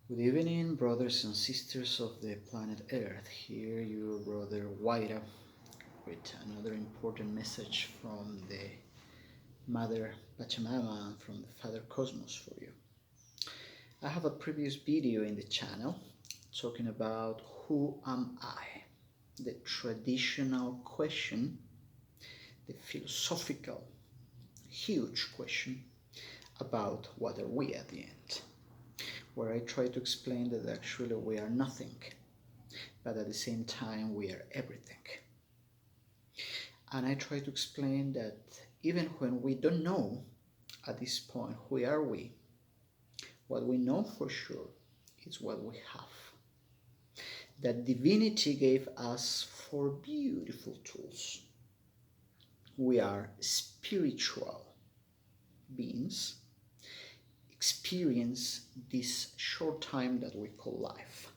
Good evening, brothers and sisters of the planet Earth. Here, your brother V.I.V.E with another important message from the Mother Pachamama and from the Father Cosmos for you. I have a previous video in the channel talking about who am I? The traditional question, the philosophical, huge question about what are we at the end, where I try to explain that actually we are nothing, but at the same time we are everything. And I try to explain that even when we don't know at this point who are we, what we know for sure is what we have. That divinity gave us four beautiful tools. We are spiritual beings, experience this short time that we call life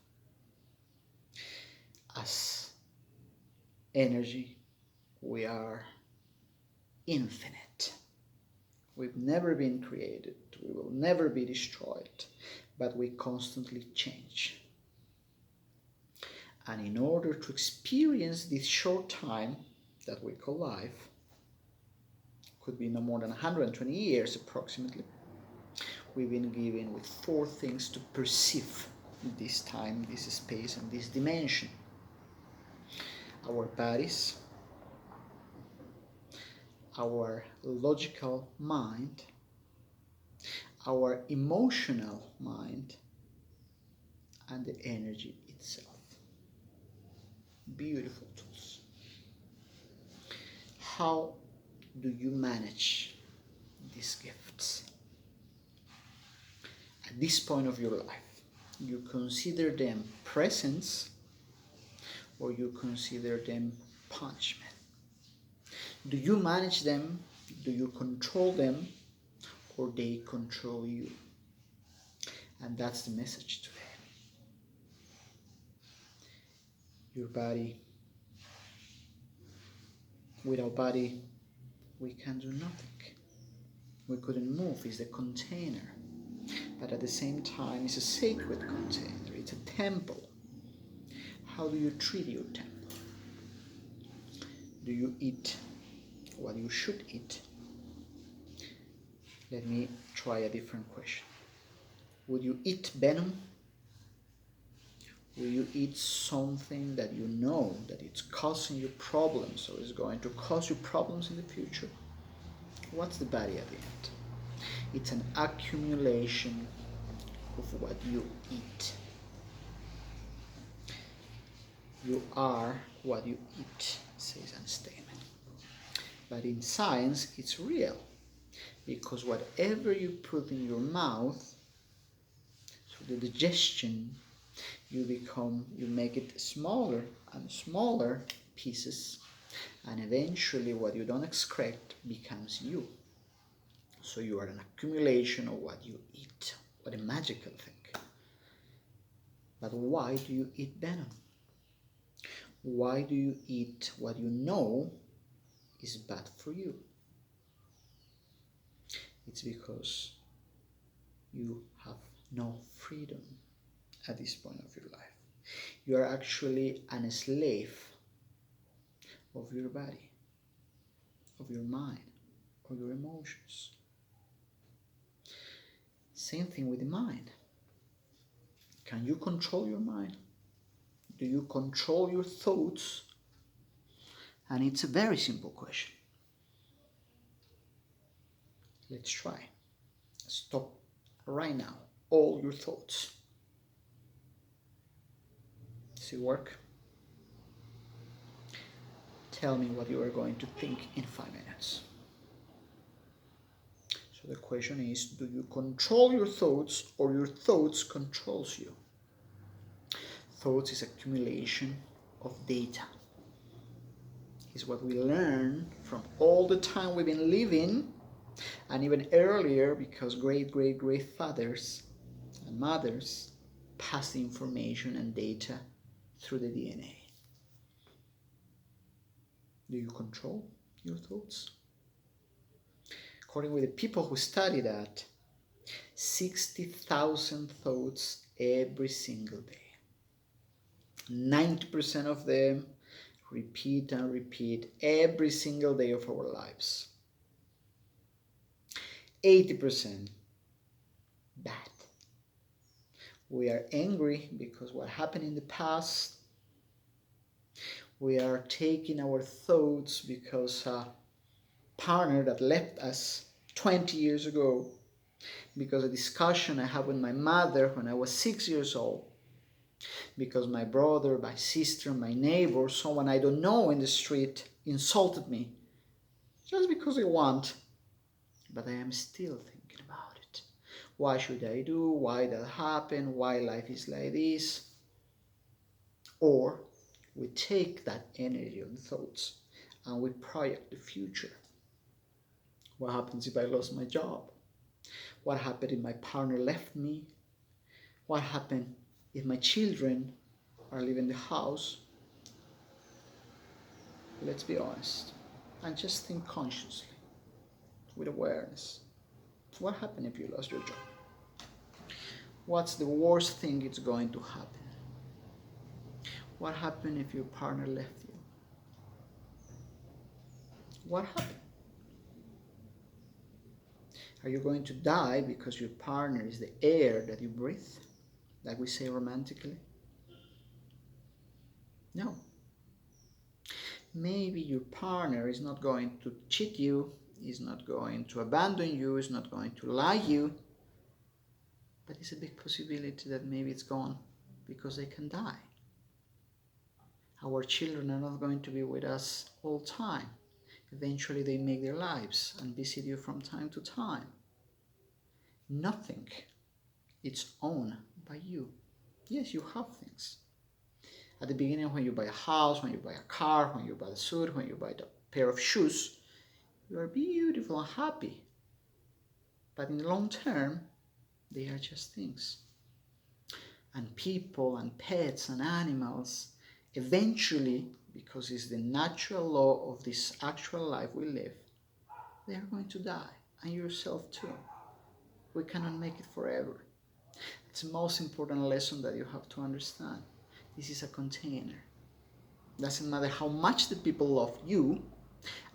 as energy. We are infinite. We've never been created. We will never be destroyed, but we constantly change. And in order to experience this short time that we call life, could be no more than 120 years approximately, we've been given with four things to perceive this time, this space, and this dimension. Our bodies, our logical mind, our emotional mind, and the energy itself. Beautiful tools. How do you manage these gifts? At this point of your life, you consider them presents or you consider them punishment? Do you manage them? Do you control them? Or they control you? And that's the message today. Your body. Without body, we can do nothing. We couldn't move. It's a container. But at the same time, it's a sacred container. It's a temple. How do you treat your temple? Do you eat what you should eat? Let me try a different question. Would you eat venom? Will you eat something that you know that it's causing you problems or is going to cause you problems in the future? What's the body at the end? It's an accumulation of what you eat. You are what you eat, says a statement. But in science, it's real. Because whatever you put in your mouth, through the digestion, you make it smaller and smaller pieces, and eventually what you don't excrete becomes you. So you are an accumulation of what you eat. What a magical thing. But why do you eat venom? Why do you eat what you know is bad for you? It's because you have no freedom at this point of your life. You are actually a slave of your body, of your mind, of your emotions. Same thing with the mind. Can you control your mind? Do you control your thoughts? And it's a very simple question. Let's try. Stop right now all your thoughts. Does it work? Tell me what you are going to think in 5 minutes. So the question is, do you control your thoughts or your thoughts controls you? Thoughts is accumulation of data. It's what we learn from all the time we've been living, and even earlier, because great fathers and mothers pass the information and data through the DNA. Do you control your thoughts? According with the people who study that, 60,000 thoughts every single day. 90% of them repeat and repeat every single day of our lives. 80% bad. We are angry because what happened in the past. We are taking our thoughts because a partner that left us 20 years ago, because a discussion I had with my mother when I was 6 years old, because my brother, my sister, my neighbor, someone I don't know in the street insulted me just because I want. But I am still thinking about it. Why should I do? Why that happened? Why life is like this? Or we take that energy and thoughts and we project the future. What happens if I lost my job? What happened if my partner left me? What happened if my children are leaving the house? Let's be honest and just think consciously with awareness. What happened if you lost your job? What's the worst thing that's going to happen? What happened if your partner left you? What happened? Are you going to die because your partner is the air that you breathe, like we say romantically? No. Maybe your partner is not going to cheat you, is not going to abandon you, is not going to lie you, but it's a big possibility that maybe it's gone because they can die. Our children are not going to be with us all the time. Eventually they make their lives and visit you from time to time. Nothing is owned by you. Yes, you have things. At the beginning, when you buy a house, when you buy a car, when you buy a suit, when you buy a pair of shoes, you are beautiful and happy. But in the long term, they are just things. And people and pets and animals, eventually, because it's the natural law of this actual life we live, they are going to die. And yourself too. We cannot make it forever. It's the most important lesson that you have to understand. This is a container. Doesn't matter how much the people love you,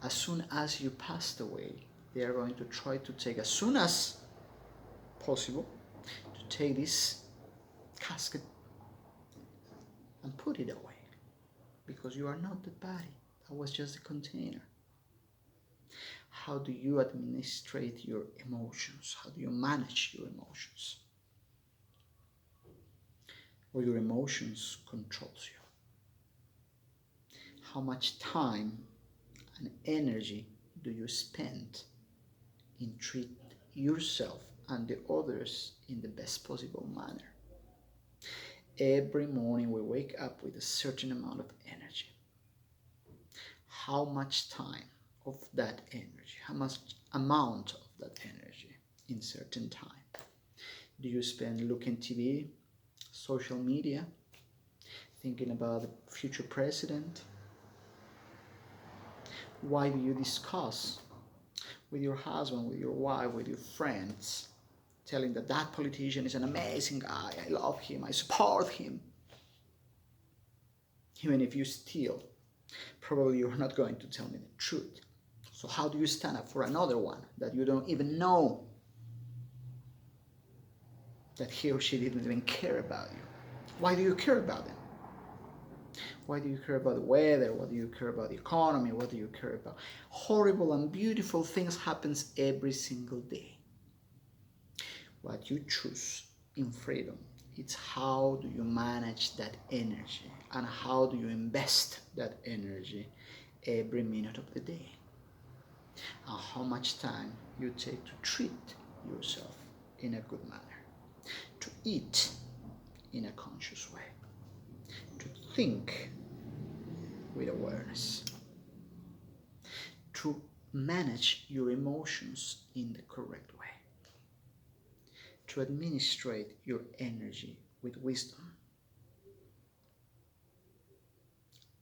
as soon as you passed away, they are going to try to take, as soon as possible, to take this casket and put it away. Because you are not the body. That was just a container. How do you administrate your emotions? How do you manage your emotions? Or your emotions controls you? How much time and energy do you spend in treat yourself and the others in the best possible manner? Every morning we wake up with a certain amount of energy. How much time of that energy, how much amount of that energy in certain time do you spend looking TV, social media, thinking about the future president? Why do you discuss with your husband, with your wife, with your friends, telling that politician is an amazing guy, I love him, I support him? Even if you steal, probably you're not going to tell me the truth. So how do you stand up for another one that you don't even know that he or she didn't even care about you? Why do you care about them? Why do you care about the weather? What do you care about the economy? What do you care about? Horrible and beautiful things happens every single day. What you choose in freedom, it's how do you manage that energy and how do you invest that energy every minute of the day, and how much time you take to treat yourself in a good manner, to eat in a conscious way, to think with awareness, to manage your emotions in the correct way, to administrate your energy with wisdom.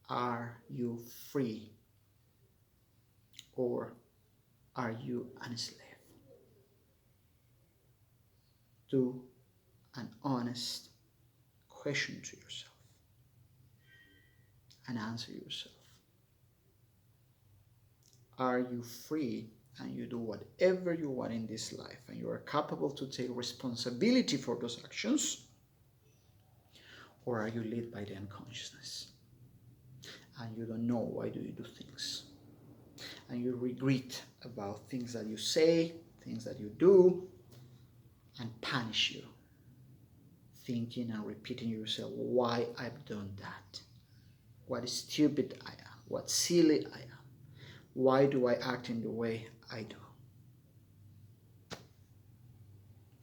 Are you free or are you a slave? do an honest question to yourself and answer yourself. Are you free and you do whatever you want in this life and you are capable to take responsibility for those actions? Or are you led by the unconsciousness and you don't know why do you do things? And you regret about things that you say, things that you do, and punish you, thinking and repeating yourself why I've done that, what stupid I am, what silly I am, why do I act in the way I do.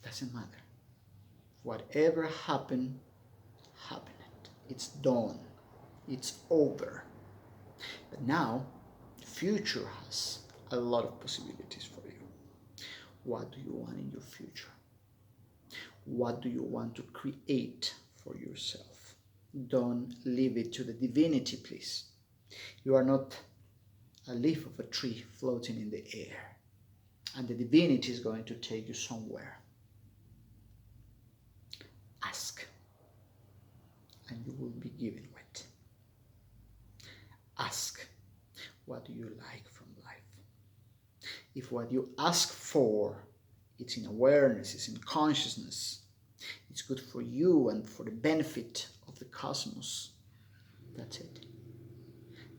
Doesn't matter. Whatever happened, happened. It's done. It's over. But now, the future has a lot of possibilities for you. What do you want in your future? What do you want to create for yourself? Don't leave it to the divinity, please. You are not a leaf of a tree floating in the air, and the divinity is going to take you somewhere. Ask, and you will be given with. Ask, what do you like from life? If what you ask for, it's in awareness, it's in consciousness, it's good for you and for the benefit of the cosmos, that's it.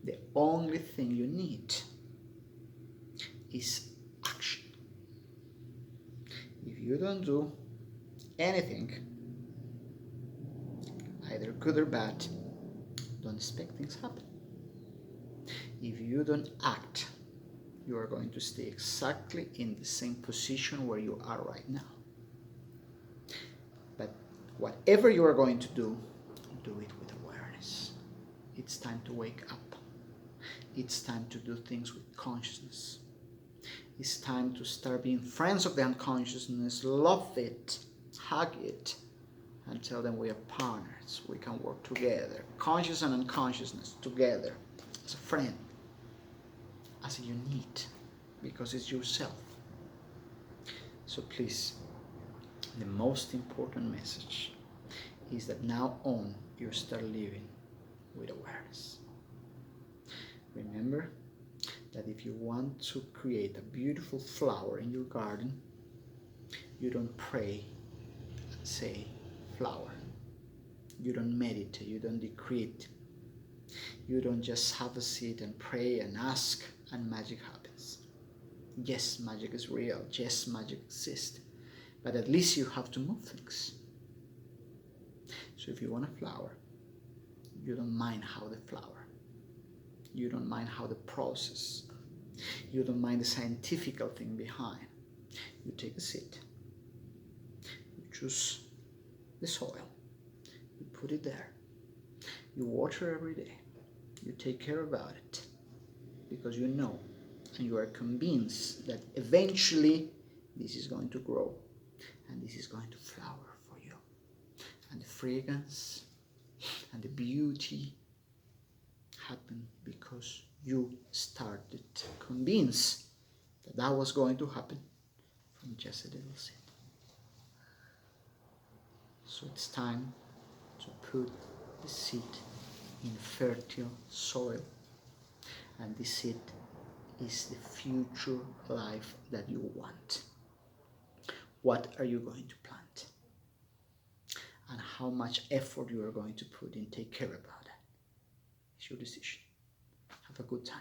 The only thing you need is action. If you don't do anything, either good or bad, don't expect things happen. If you don't act, you are going to stay exactly in the same position where you are right now. But whatever you are going to do it with awareness. It's time to wake up. It's time to do things with consciousness. It's time to start being friends of the unconsciousness, love it, hug it, and tell them we are partners. We can work together, conscious and unconsciousness together, as a friend, as a unit, because it's yourself. So please, the most important message is that now on you start living with awareness. Remember that if you want to create a beautiful flower in your garden, you don't pray and say flower. You don't meditate, you don't decrete. You don't just have a seat and pray and ask and magic happens. Yes, magic is real. Yes, magic exists. But at least you have to move things. So if you want a flower, you don't mind how the flower. You don't mind how the process. You don't mind the scientific thing behind. You take a seed. You choose the soil. You put it there. You water every day. You take care about it. Because you know and you are convinced that eventually this is going to grow and this is going to flower for you. And the fragrance and the beauty happen because you started convinced that that was going to happen from just a little seed. So it's time to put the seed in fertile soil, and the seed is the future life that you want. What are you going to plant? And how much effort you are going to put in, take care about that. It's your decision. Have a good time.